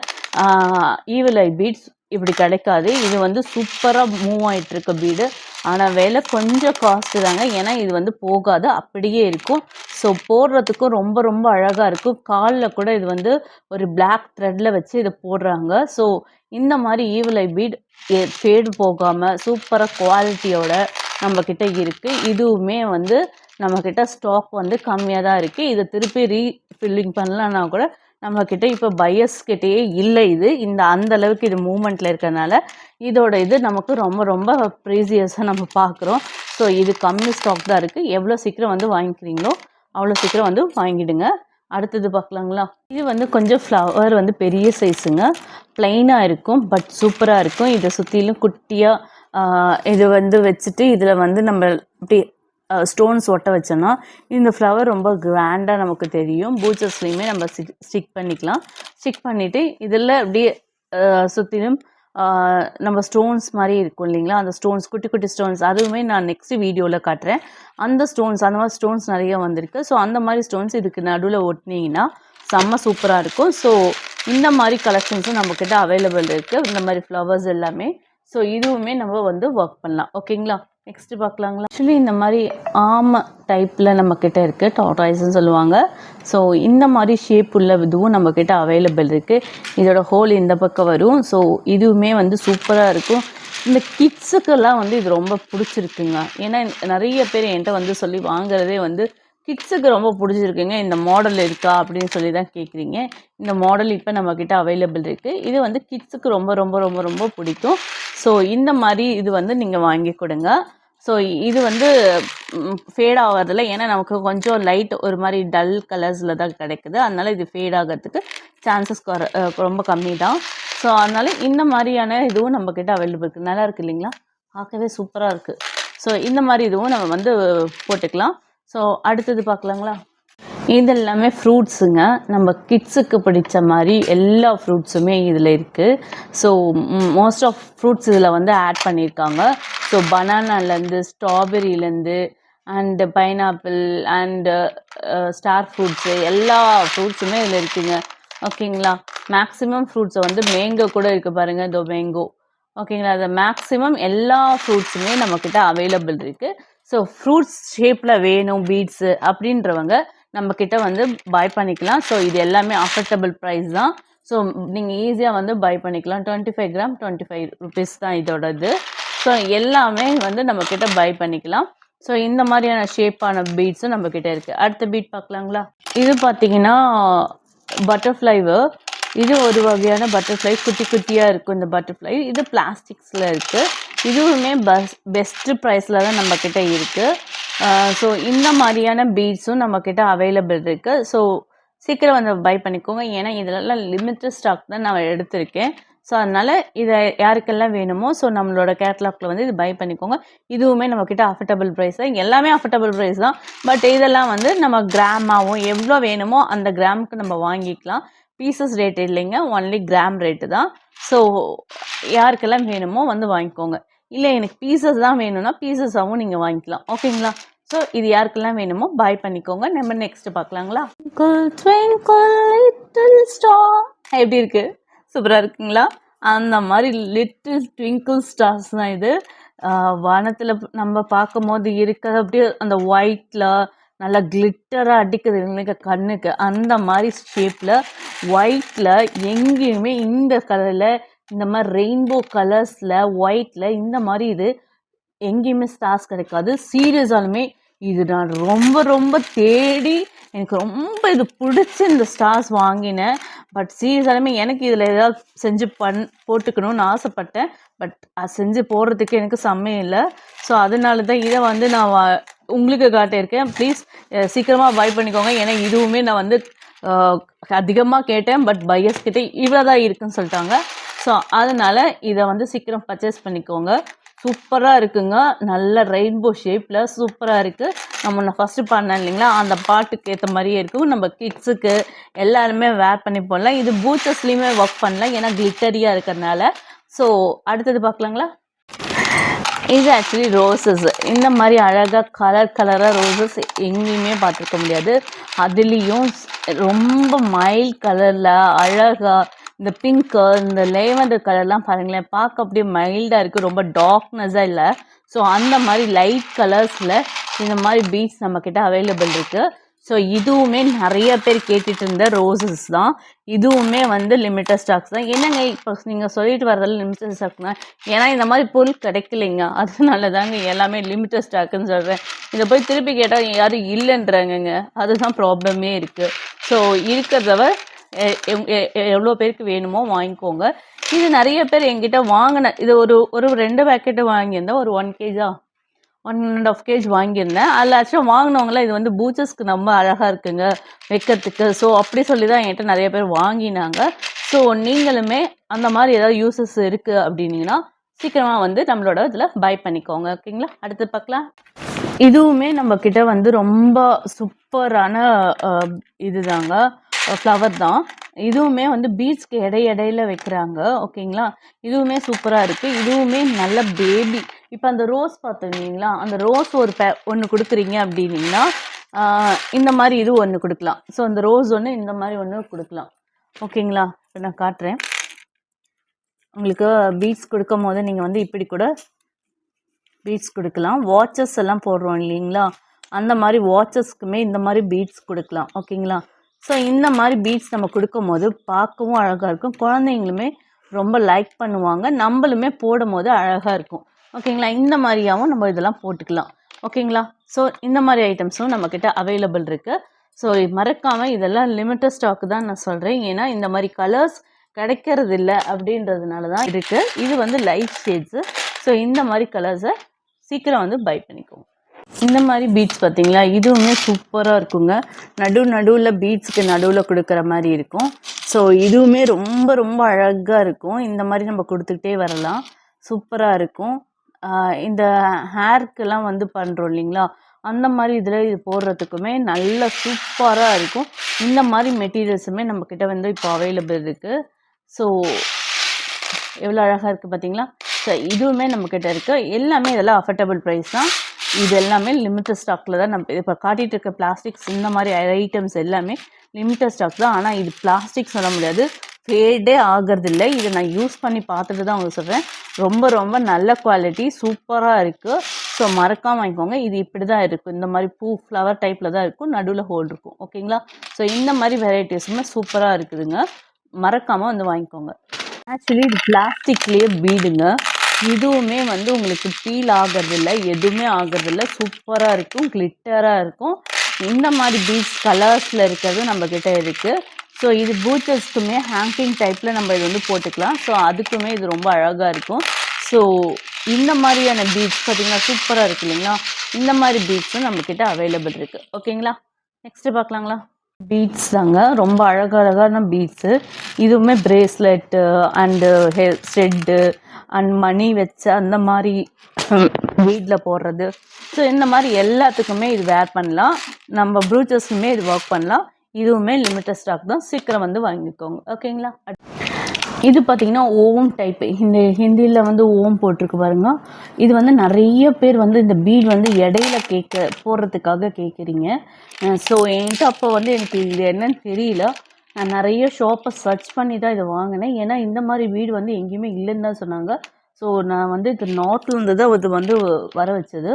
ஈவில் ஐ பீட்ஸ் இப்படி கிடைக்காது. இது வந்து சூப்பராக மூவ் ஆகிட்டுருக்க பீடு. ஆனால் விலை கொஞ்சம் காஸ்ட்டு தாங்க, ஏன்னா இது வந்து போகாது, அப்படியே இருக்கும். ஸோ போடுறதுக்கும் ரொம்ப ரொம்ப அழகாக இருக்கும். காலில் கூட இது வந்து ஒரு பிளாக் த்ரெட்டில் வச்சு இதை போடுறாங்க. ஸோ இந்த மாதிரி ஈவில் ஐ பீட் ஃபேடு போகாமல் சூப்பராக குவாலிட்டியோட நம்மக்கிட்ட இருக்குது. இதுவுமே வந்து நம்மக்கிட்ட ஸ்டாக் வந்து கம்மியாக தான் இருக்குது. இதை திருப்பி ரீஃபில்லிங் பண்ணலான்னா கூட நம்மக்கிட்ட இப்போ பையர்ஸ்கிட்டேயே இல்லை. இது அந்த அளவுக்கு இது மூமெண்ட்டில் இருக்கிறதுனால இதோட இது நமக்கு ரொம்ப ரொம்ப ப்ரீசியஸாக நம்ம பார்க்குறோம். ஸோ இது கம்மி ஸ்டாக் தான் இருக்குது. எவ்வளோ சீக்கிரம் வந்து வாங்கிக்கிறீங்களோ அவ்வளோ சீக்கிரம் வந்து வாங்கிடுங்க. அடுத்தது பார்க்கலாங்களா? இது வந்து கொஞ்சம் ஃப்ளவர் வந்து பெரிய சைஸுங்க, ப்ளைனாக இருக்கும், பட் சூப்பராக இருக்கும். இதை சுற்றிலும் குட்டியாக இது வந்து வச்சுட்டு இதில் வந்து நம்ம இப்படி ஸ்டோன்ஸ் ஒட்ட வச்சோன்னா இந்த ஃப்ளவர் ரொம்ப கிராண்டாக நமக்கு தெரியும். பூச்சஸ்லேயுமே நம்ம ஸ்டிக் பண்ணிக்கலாம். ஸ்டிக் பண்ணிவிட்டு இதில் அப்படியே சுற்றிலும் நம்ம ஸ்டோன்ஸ் மாதிரி இருக்கும் இல்லைங்களா, அந்த ஸ்டோன்ஸ் குட்டி குட்டி ஸ்டோன்ஸ், அதுவுமே நான் நெக்ஸ்ட் வீடியோவில் காட்டுறேன். அந்த மாதிரி ஸ்டோன்ஸ் நிறைய வந்திருக்கு. ஸோ அந்த மாதிரி ஸ்டோன்ஸ் இதுக்கு நடுவில் ஒட்டினீங்கன்னா செம்ம சூப்பராக இருக்கும். ஸோ இந்த மாதிரி கலெக்ஷன்ஸும் நம்மக்கிட்ட அவைலபிள் இருக்குது, இந்த மாதிரி ஃப்ளவர்ஸ் எல்லாமே. ஸோ இதுவுமே நம்ம வந்து ஒர்க் பண்ணலாம், ஓகேங்களா? நெக்ஸ்ட்டு பார்க்கலாங்களா? ஆக்சுவலி இந்த மாதிரி ஆமை டைப்பில் நம்மக்கிட்ட இருக்குது, டார்டாய்ஸ்ன்னு சொல்லுவாங்க. ஸோ இந்த மாதிரி ஷேப் உள்ள இதுவும் நம்மக்கிட்ட அவைலபிள் இருக்குது. இதோட ஹோல் இந்த பக்கம் வரும். ஸோ இதுவுமே வந்து சூப்பராக இருக்கும். இந்த கிட்ஸுக்கெல்லாம் வந்து இது ரொம்ப பிடிச்சிருக்குங்க. ஏன்னா நிறைய பேர் என்கிட்ட வந்து சொல்லி வாங்குறதே வந்து கிட்ஸுக்கு ரொம்ப பிடிச்சிருக்குங்க, இந்த மாடல் இருக்கா அப்படின்னு சொல்லி தான் கேட்குறீங்க. இந்த மாடல் இப்போ நம்மக்கிட்ட அவைலபிள் இருக்குது. இது வந்து கிட்ஸுக்கு ரொம்ப ரொம்ப ரொம்ப ரொம்ப பிடிக்கும். ஸோ இந்த மாதிரி இது வந்து நீங்கள் வாங்கி கொடுங்க. ஸோ இது வந்து ஃபேட் ஆகிறதில்ல, ஏன்னா நமக்கு கொஞ்சம் லைட் ஒரு மாதிரி டல் கலர்ஸில் தான் கிடைக்குது. அதனால் இது ஃபேட் ஆகிறதுக்கு சான்சஸ் ரொம்ப கம்மி தான். ஸோ அதனால் இந்த மாதிரியான இதுவும் நம்மக்கிட்ட அவைலபிள் இருக்குது. நல்லா இருக்குது இல்லைங்களா? பார்க்கவே சூப்பராக இருக்குது. ஸோ இந்த மாதிரி இதுவும் நம்ம வந்து போட்டுக்கலாம். ஸோ அடுத்தது பார்க்கலாங்களா? இது எல்லாமே ஃப்ரூட்ஸுங்க. நம்ம கிட்ஸுக்கு பிடிச்ச மாதிரி எல்லா ஃப்ரூட்ஸுமே இதில் இருக்குது. ஸோ மோஸ்ட் ஆஃப் ஃப்ரூட்ஸ் இதில் வந்து ஆட் பண்ணியிருக்காங்க. ஸோ பனானாலேருந்து ஸ்ட்ராபெரியிலேருந்து and pineapple and star fruits எல்லா ஃப்ரூட்ஸுமே இதில் இருக்குதுங்க, ஓகேங்களா? மேக்ஸிமம் ஃப்ரூட்ஸை வந்து மேங்கோ கூட இருக்குது பாருங்கள், இதோ மேங்கோ, ஓகேங்களா? அது மேக்ஸிமம் எல்லா ஃப்ரூட்ஸுமே நம்மக்கிட்ட அவைலபிள் இருக்குது. ஸோ ஃப்ரூட்ஸ் ஷேப்பில் வேணும் பீட்ஸு அப்படின்றவங்க நம்மக்கிட்ட வந்து பை பண்ணிக்கலாம். ஸோ இது எல்லாமே அஃபோர்டபுள் ப்ரைஸ் தான். ஸோ நீங்கள் ஈஸியாக வந்து பை பண்ணிக்கலாம். 25 கிராம் 25 ருபீஸ் தான் இதோட இது. ஸோ எல்லாமே வந்து நம்மக்கிட்ட பை பண்ணிக்கலாம். ஸோ இந்த மாதிரியான ஷேப்பான பீட்ஸும் நம்மக்கிட்ட இருக்குது. அடுத்த பீட் பார்க்கலாங்களா? இது பார்த்தீங்கன்னா பட்டர்ஃப்ளைவு. இது ஒரு வகையான பட்டர்ஃப்ளை, குட்டி குட்டியாக இருக்கும் இந்த பட்டர்ஃப்ளை. இது பிளாஸ்டிக்ஸில் இருக்குது. இதுவுமே பெஸ்ட்டு ப்ரைஸில் தான் நம்மக்கிட்ட இருக்குது. ஸோ இந்த மாதிரியான பீட்ஸும் நம்மக்கிட்ட அவைலபிள் இருக்குது. ஸோ சீக்கிரம் வந்து பை பண்ணிக்கோங்க, ஏன்னா இதிலெல்லாம் லிமிட்டட் ஸ்டாக் தான் நான் எடுத்திருக்கேன். ஸோ அதனால் இதை யாருக்கெல்லாம் வேணுமோ ஸோ நம்மளோட கேட்லாக்ல வந்து இது பை பண்ணிக்கோங்க. இதுவுமே நம்மக்கிட்ட அஃபோர்டபுள் ப்ரைஸ் தான், எல்லாமே அஃபோர்டபுள் ப்ரைஸ் தான். பட் இதெல்லாம் வந்து நம்ம கிராமாகவும் எவ்வளோ வேணுமோ அந்த கிராமுக்கு நம்ம வாங்கிக்கலாம். பீசஸ் ரேட் இல்லைங்க, ஒன்லி கிராம் ரேட்டு தான். ஸோ யாருக்கெல்லாம் வேணுமோ வந்து வாங்கிக்கோங்க. இல்லை எனக்கு பீசஸ் தான் வேணும்னா பீசஸாகவும் நீங்கள் வாங்கிக்கலாம், ஓகேங்களா? ஸோ இது யாருக்கெல்லாம் வேணுமோ பை பண்ணிக்கோங்க. நம்ம நெக்ஸ்ட் பார்க்கலாங்களா? எப்படி இருக்கு? சூப்பராக இருக்குங்களா? அந்த மாதிரி லிட்டில் ட்விங்கிள் ஸ்டார்ஸ் தான் இது. வானத்தில் நம்ம பார்க்கும் போது இருக்கிறது அப்படியே அந்த ஒயிட்டில் நல்லா கிளிட்டராக அடிக்குது இல்லைங்க கண்ணுக்கு, அந்த மாதிரி ஷேப்பில் ஒயிட்டில் எங்கேயுமே இந்த கலரில் இந்த மாதிரி ரெயின்போ கலர்ஸில் ஒயிட்டில் இந்த மாதிரி இது எங்கேயுமே ஸ்டார்ஸ் கிடைக்காது. சீரியஸாலுமே இது நான் ரொம்ப ரொம்ப தேடி எனக்கு ரொம்ப இது பிடிச்சி இந்த ஸ்டார்ஸ் வாங்கினேன். பட் சீரியஸாலுமே எனக்கு இதில் ஏதாவது செஞ்சு போட்டுக்கணும்னு ஆசைப்பட்டேன். பட் அது செஞ்சு போடுறதுக்கு எனக்கு சமயம் இல்லை. ஸோ அதனால தான் இதை வந்து நான் உங்களுக்கு காட்டியிருக்கேன். ப்ளீஸ் சீக்கிரமாக பை பண்ணிக்கோங்க. ஏன்னா இதுவுமே நான் வந்து அதிகமாக கேட்டேன். பட் பையர்ஸ் கிட்டே இவ்வளோ தான் இருக்குன்னு சொல்லிட்டாங்க. ஸோ அதனால் இதை வந்து சீக்கிரம் பர்ச்சேஸ் பண்ணிக்கோங்க. சூப்பராக இருக்குங்க. நல்ல ரெயின்போ ஷேப்பில் சூப்பராக இருக்குது. நான் ஃபஸ்ட்டு பாடினேன் இல்லைங்களா, அந்த பாட்டுக்கு ஏற்ற மாதிரியே இருக்கும். நம்ம கிட்ஸுக்கு எல்லாருமே வேர் பண்ணி போடலாம். இது பூச்சஸ்லேயுமே ஒர்க் பண்ணலாம், ஏன்னா கிளிட்டரியாக இருக்கிறதுனால. ஸோ அடுத்தது பார்க்கலாங்களா. இது ஆக்சுவலி ரோசஸ். இந்த மாதிரி அழகாக கலராக ரோசஸ் எங்கேயுமே பார்த்துருக்க முடியாது. அதுலேயும் ரொம்ப மைல்ட் கலரில் அழகாக இந்த பிங்க்கு, இந்த லேவண்டர் கலர்லாம் பாருங்களேன், பார்க்க அப்படியே மைல்டாக இருக்குது, ரொம்ப டார்க்னஸாக இல்லை. ஸோ அந்த மாதிரி லைட் கலர்ஸில் இந்த மாதிரி பீட்ஸ் நம்மக்கிட்ட அவைலபிள் இருக்குது. ஸோ இதுவுமே நிறைய பேர் கேட்டுட்டு இருந்த ரோசஸ் தான். இதுவுமே வந்து லிமிட்டட் ஸ்டாக்ஸ் தான். என்னங்க இப்போ நீங்கள் சொல்லிட்டு வரதில் லிமிட்டட் ஸ்டாக்னா, ஏன்னா இந்த மாதிரி பொருள் கிடைக்கலைங்க, அதனால தாங்க எல்லாமே லிமிட்டட் ஸ்டாக்குன்னு சொல்கிறேன். இதை போய் திருப்பி கேட்டால் யாரும் இல்லைன்றாங்கங்க, அதுதான் ப்ராப்ளமே இருக்குது. ஸோ இருக்கிறதவ எவ்வளோ பேருக்கு வேணுமோ வாங்கிக்கோங்க. இது நிறைய பேர் என்கிட்ட வாங்கின இது ஒரு 2 பேக்கெட்டு வாங்கியிருந்தேன். ஒரு 1 kg 1.5 kg வாங்கியிருந்தேன். அதில் ஆக்சுவலாக வாங்கினவங்களாம் இது வந்து பூச்சஸ்க்கு ரொம்ப அழகாக இருக்குங்க வைக்கிறதுக்கு. ஸோ அப்படி சொல்லி தான் என்கிட்ட நிறைய பேர் வாங்கினாங்க. ஸோ நீங்களுமே அந்த மாதிரி ஏதாவது யூசஸ் இருக்குது அப்படின்னீங்கன்னா சீக்கிரமாக வந்து நம்மளோட இதில் பை பண்ணிக்கோங்க. ஓகேங்களா. அடுத்து பார்க்கலாம். இதுவுமே நம்மக்கிட்ட வந்து ரொம்ப சூப்பரான இதுதாங்க, ஃப்ளவர் தான். இதுவுமே வந்து பீட்ஸ்க்கு இடையில வைக்கிறாங்க. ஓகேங்களா. இதுவுமே சூப்பராக இருக்குது. இதுவுமே நல்ல பேபி. இப்போ அந்த ரோஸ் பார்த்துருந்தீங்களா, அந்த ரோஸ் ஒன்று கொடுக்குறீங்க அப்படின்னீங்கன்னா இந்த மாதிரி இது ஒன்று கொடுக்கலாம். ஸோ அந்த ரோஸ் ஒன்று இந்த மாதிரி ஒன்று கொடுக்கலாம். ஓகேங்களா. இப்போ நான் காட்டுறேன் உங்களுக்கு. பீட்ஸ் கொடுக்கும் போது நீங்கள் வந்து இப்படி கூட பீட்ஸ் கொடுக்கலாம். வாட்சஸ் எல்லாம் போடுறோம் இல்லைங்களா, அந்த மாதிரி வாட்சஸ்க்குமே இந்த மாதிரி பீட்ஸ் கொடுக்கலாம். ஓகேங்களா. ஸோ இந்த மாதிரி பீட்ஸ் நம்ம கொடுக்கும் போது பார்க்கவும் அழகாக இருக்கும், குழந்தைங்களுமே ரொம்ப லைக் பண்ணுவாங்க, நம்மளுமே போடும் போது அழகாக இருக்கும். ஓகேங்களா. இந்த மாதிரியாகவும் நம்ம இதெல்லாம் போட்டுக்கலாம். ஓகேங்களா. ஸோ இந்த மாதிரி ஐட்டம்ஸும் நம்மக்கிட்ட அவைலபிள் இருக்குது. ஸோ மறக்காமல் இதெல்லாம் லிமிட்டட் ஸ்டாக்கு தான் நான் சொல்கிறேன், ஏன்னா இந்த மாதிரி கலர்ஸ் கிடைக்கிறது இல்லை அப்படின்றதுனால தான் இருக்குது. இது வந்து லைட் ஷேட்ஸு. ஸோ இந்த மாதிரி கலர்ஸை சீக்கிரம் வந்து பை பண்ணிக்கோங்க. இந்த மாதிரி பீட்ஸ் பார்த்தீங்களா, இதுவுமே சூப்பராக இருக்குங்க. நடுவில் பீட்ஸுக்கு நடுவில் கொடுக்குற மாதிரி இருக்கும். ஸோ இதுவுமே ரொம்ப ரொம்ப அழகாக இருக்கும். இந்த மாதிரி நம்ம கொடுத்துக்கிட்டே வரலாம், சூப்பராக இருக்கும். இந்த ஹேர்க்கெல்லாம் வந்து பண்ணுறோம் இல்லைங்களா, அந்த மாதிரி இதில் இது போடுறதுக்குமே நல்ல சூப்பராக இருக்கும். இந்த மாதிரி மெட்டீரியல்ஸுமே நம்மக்கிட்ட வந்து இப்போ அவைலபிள் இருக்குது. ஸோ எவ்வளோ அழகாக இருக்குது பார்த்தீங்களா. ஸோ இதுவுமே நம்மக்கிட்ட இருக்குது. எல்லாமே இதெல்லாம் அஃபோர்டபுள் ப்ரைஸ் தான். இது எல்லாமே லிமிட்டட் ஸ்டாக்கில் தான் நம்ம இப்போ காட்டிகிட்டு இருக்க பிளாஸ்டிக்ஸ் இந்த மாதிரி ஐட்டம்ஸ் எல்லாமே லிமிட்டட் ஸ்டாக் தான். ஆனால் இது பிளாஸ்டிக் சொல்ல முடியாது, ஃபேடே ஆகிறதில்லை. இதை நான் யூஸ் பண்ணி பார்த்துட்டு தான் உங்களுக்கு சொல்கிறேன். ரொம்ப ரொம்ப நல்ல குவாலிட்டி, சூப்பராக இருக்குது. ஸோ மறக்காமல் வாங்கிக்கோங்க. இது இப்படி தான் இருக்கும், இந்த மாதிரி ஃப்ளவர் டைப்பில் தான் இருக்கும், நடுவில் ஹோல் இருக்கும். ஓகேங்களா. ஸோ இந்த மாதிரி வெரைட்டிஸுமே சூப்பராக இருக்குதுங்க, மறக்காமல் வந்து வாங்கிக்கோங்க. ஆக்சுவலி இது பிளாஸ்டிக்லேயே பீடுங்க. இதுவுமே வந்து உங்களுக்கு பீல் ஆகிறதில்ல, எதுவுமே ஆகிறதில்ல, சூப்பராக இருக்கும், கிளிட்டராக இருக்கும். இந்த மாதிரி பீட்ஸ் கலர்ஸில் இருக்கிறது நம்மக்கிட்ட இருக்குது. ஸோ இது பூச்சஸ்க்குமே ஹேங்கிங் டைப்பில் நம்ம இது வந்து போட்டுக்கலாம். ஸோ அதுக்குமே இது ரொம்ப அழகாக இருக்கும். ஸோ இந்த மாதிரியான பீட்ஸ் பார்த்திங்கன்னா சூப்பராக இருக்குது இல்லைங்களா. இந்த மாதிரி பீட்ஸும் நம்மக்கிட்ட அவைலபிள் இருக்குது. ஓகேங்களா. நெக்ஸ்ட்டு பார்க்கலாங்களா. பீட்ஸ் தாங்க, ரொம்ப அழகழகான பீட்ஸு. இதுவுமே bracelet and stud and money வச்ச அந்த மாதிரி வீட்டில் போடுறது. ஸோ இந்த மாதிரி எல்லாத்துக்குமே இது வேர் பண்ணலாம். நம்ம ப்ரூச்சஸ்க்குமே இது ஒர்க் பண்ணலாம். இதுவுமே லிமிட்டட் ஸ்டாக் தான், சீக்கிரம் வந்து வாங்கிக்கோங்க. ஓகேங்களா. இது பார்த்திங்கன்னா ஓம் டைப்பு. இந்த ஹிந்தியில் வந்து ஓம் போட்டிருக்கு பாருங்க. இது வந்து நிறைய பேர் வந்து இந்த பீட் வந்து இடையில போடுறதுக்காக கேட்குறீங்க. ஸோ என்கிட்ட அப்போ வந்து எனக்கு இது என்னன்னு தெரியல, நான் நிறைய ஷாப்பை சர்ச் பண்ணி தான் இதை வாங்கினேன். ஏன்னா இந்த மாதிரி பீடு வந்து எங்கேயுமே இல்லைன்னு தான் சொன்னாங்க. ஸோ நான் வந்து இது நார்த்லேருந்து தான் இது வந்து வர வச்சது.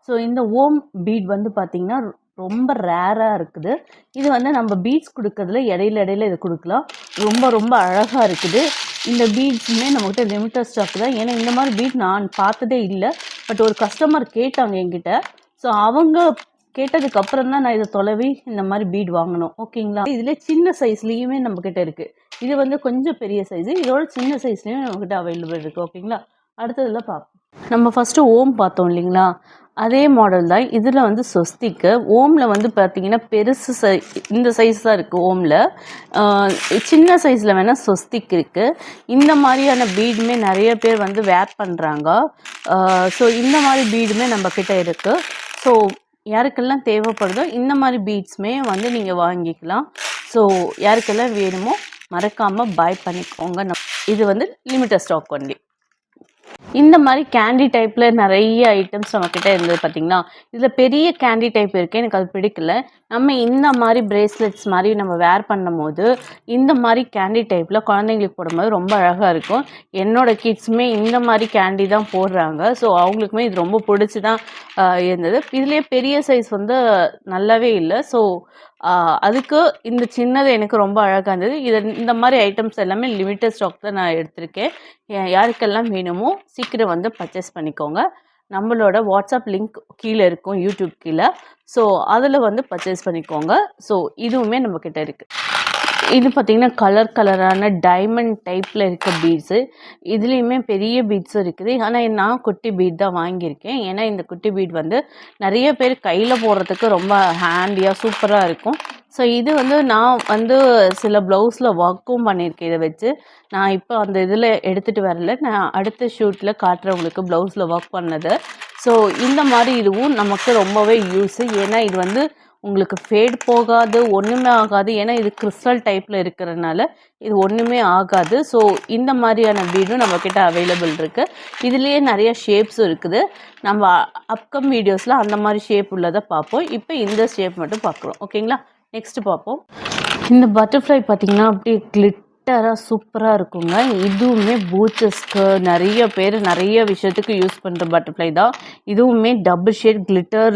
ஸோ இந்த ஓம் பீட் வந்து பார்த்திங்கன்னா ரொம்ப ரேராக இருக்குது. இது வந்து நம்ம பீட்ஸ் கொடுக்கறதுல இடையில இது கொடுக்கலாம். ரொம்ப ரொம்ப அழகாக இருக்குது. இந்த பீட்ஸுமே நம்மகிட்ட லிமிட்டட் ஸ்டாக் தான். ஏன்னா இந்த மாதிரி பீட் நான் பார்த்ததே இல்லை. பட் ஒரு கஸ்டமர் கேட்டாங்க என்கிட்ட. ஸோ அவங்க கேட்டதுக்கு அப்புறம் தான் நான் இதை தொலைவி இந்த மாதிரி பீட் வாங்கணும். ஓகேங்களா? இதில் சின்ன சைஸ்லேயுமே நம்மக்கிட்ட இருக்குது. இது வந்து கொஞ்சம் பெரிய சைஸு, இதோட சின்ன சைஸ்லேயும் நம்மக்கிட்ட அவைலபிள் இருக்குது. ஓகேங்களா? அடுத்ததில் பார்ப்போம். நம்ம ஃபஸ்ட்டு ஓம் பார்த்தோம் இல்லைங்களா? அதே மாடல் தான் இதில் வந்து ஸ்வஸ்திக்கு. ஓமில் வந்து பார்த்தீங்கன்னா பெருசு இந்த சைஸ் தான் இருக்குது ஓமில். சின்ன சைஸில் வேணால் ஸ்வஸ்திக் இருக்குது. இந்த மாதிரியான பீடுமே நிறைய பேர் வந்து வேர் பண்ணுறாங்க. ஸோ இந்த மாதிரி பீடுமே நம்மக்கிட்ட இருக்குது. ஸோ யாருக்கெல்லாம் தேவைப்படுதோ இந்த மாதிரி பீட்ஸுமே வந்து நீங்கள் வாங்கிக்கலாம். ஸோ யாருக்கெல்லாம் வேணுமோ மறக்காமல் பாய் பண்ணிக்கோங்க. இது வந்து லிமிட்டட் ஸ்டாக் ஒன்லி. இந்த மாதிரி கேண்டி டைப்பில் நிறைய ஐட்டம்ஸ் நம்மக்கிட்ட இருந்தது பார்த்திங்கன்னா. இதில் பெரிய கேண்டி டைப் இருக்குது, எனக்கு அது பிடிக்கல. நம்ம இந்த மாதிரி பிரேஸ்லெட்ஸ் மாதிரி நம்ம வேர் பண்ணும் போது இந்த மாதிரி கேண்டி டைப்பில் குழந்தைங்களுக்கு போடும்போது ரொம்ப அழகாக இருக்கும். என்னோடய கிட்ஸுமே இந்த மாதிரி கேண்டி தான் போடுறாங்க. ஸோ அவங்களுக்குமே இது ரொம்ப பிடிச்சி தான் இருந்தது. இதுலேயே பெரிய சைஸ் வந்து நல்லாவே இல்லை. ஸோ அதுக்கு இந்த சின்னது எனக்கு ரொம்ப அழகாக இருந்தது. இந்த மாதிரி ஐட்டம்ஸ் எல்லாமே லிமிட்டட் ஸ்டாக் தான் நான் எடுத்திருக்கேன். யாருக்கெல்லாம் வேணுமோ சீக்கிரம் வந்து பர்ச்சேஸ் பண்ணிக்கோங்க. நம்மளோட வாட்ஸ்அப் லிங்க் கீழே இருக்கும், யூடியூப் கீழே. ஸோ அதில் வந்து பர்ச்சேஸ் பண்ணிக்கோங்க. ஸோ இதுவுமே நம்மக்கிட்ட இருக்குது. இது பார்த்திங்கன்னா கலரான டைமண்ட் டைப்பில் இருக்க பீட்ஸு. இதுலேயுமே பெரிய பீட்ஸும் இருக்குது. ஆனால் நான் குட்டி பீட் தான் வாங்கியிருக்கேன். ஏன்னா இந்த குட்டி பீட் வந்து நிறைய பேர் கையில் போடுறதுக்கு ரொம்ப ஹேண்டியாக சூப்பராக இருக்கும். ஸோ இது வந்து நான் வந்து சில ப்ளவுஸில் ஒர்க்கும் பண்ணியிருக்கேன். இதை வச்சு நான் இப்போ அந்த இதில் எடுத்துகிட்டு வரல. நான் அடுத்த ஷூட்டில் காட்டுறவங்களுக்கு ப்ளவுஸில் ஒர்க் பண்ணது. ஸோ இந்த மாதிரி இதுவும் நமக்கு ரொம்பவே யூஸு. ஏன்னா இது வந்து உங்களுக்கு ஃபேட் போகாது, ஒன்றுமே ஆகாது. ஏன்னா இது கிறிஸ்டல் டைப்பில் இருக்கிறதுனால இது ஒன்றுமே ஆகாது. ஸோ இந்த மாதிரியான பீடும் நம்மக்கிட்ட அவைலபிள் இருக்குது. இதுலேயே நிறைய ஷேப்ஸும் இருக்குது. நம்ம அப்கம் வீடியோஸில் அந்த மாதிரி ஷேப் உள்ளதை பார்ப்போம். இப்போ இந்த ஷேப் மட்டும் பார்க்குறோம். ஓகேங்களா? நெக்ஸ்ட்டு பார்ப்போம். இந்த பட்டர்ஃப்ளை பார்த்திங்கன்னா அப்படியே கிளிட்டராக சூப்பராக இருக்குங்க. இதுவுமே பூச்சஸ்க்கு நிறைய பேர் நிறைய விஷயத்துக்கு யூஸ் பண்ணுற பட்டர்ஃப்ளை தான். இதுவுமே double shade glitter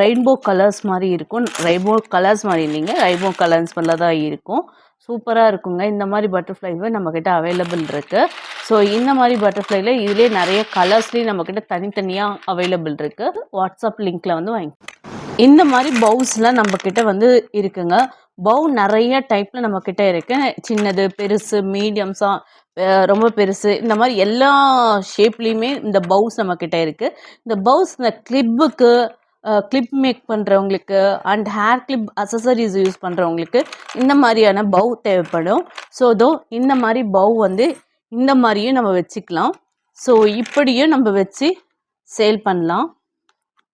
rainbow colours மாதிரி இருக்கும். ரெயின்போ கலர்ஸ் மாதிரி இல்லைங்க, ரெயின்போ கலர்ஸ் மாதிரில தான் இருக்கும். சூப்பராக இருக்குங்க. இந்த மாதிரி பட்டர்ஃப்ளைவே நம்மக்கிட்ட அவைலபிள் இருக்குது. ஸோ இந்த மாதிரி பட்டர்ஃப்ளைல இதிலே நிறைய கலர்ஸ்லேயும் நம்மக்கிட்ட தனித்தனியாக அவைலபிள் இருக்குது. வாட்ஸ்அப் லிங்க்கில் வந்து வாங்கி இந்த மாதிரி பவுஸ்லாம் நம்மக்கிட்ட வந்து இருக்குங்க. பவு நிறைய டைப்பில் நம்மக்கிட்ட இருக்குது. சின்னது, பெருசு, மீடியம்ஸாக, ரொம்ப பெருசு, இந்த மாதிரி எல்லா ஷேப்லேயுமே இந்த பவுஸ் நம்மக்கிட்ட இருக்குது. இந்த பவுஸ் இந்த கிளிப்புக்கு கிளிப் மேக் பண்ணுறவங்களுக்கு அண்ட் ஹேர் கிளிப் அசசரிஸ் யூஸ் பண்ணுறவங்களுக்கு இந்த மாதிரியான பவு தேவைப்படும். ஸோ இந்த மாதிரி பவு வந்து இந்த மாதிரியும் நம்ம வச்சுக்கலாம். ஸோ இப்படியும் நம்ம வச்சு சேல் பண்ணலாம்.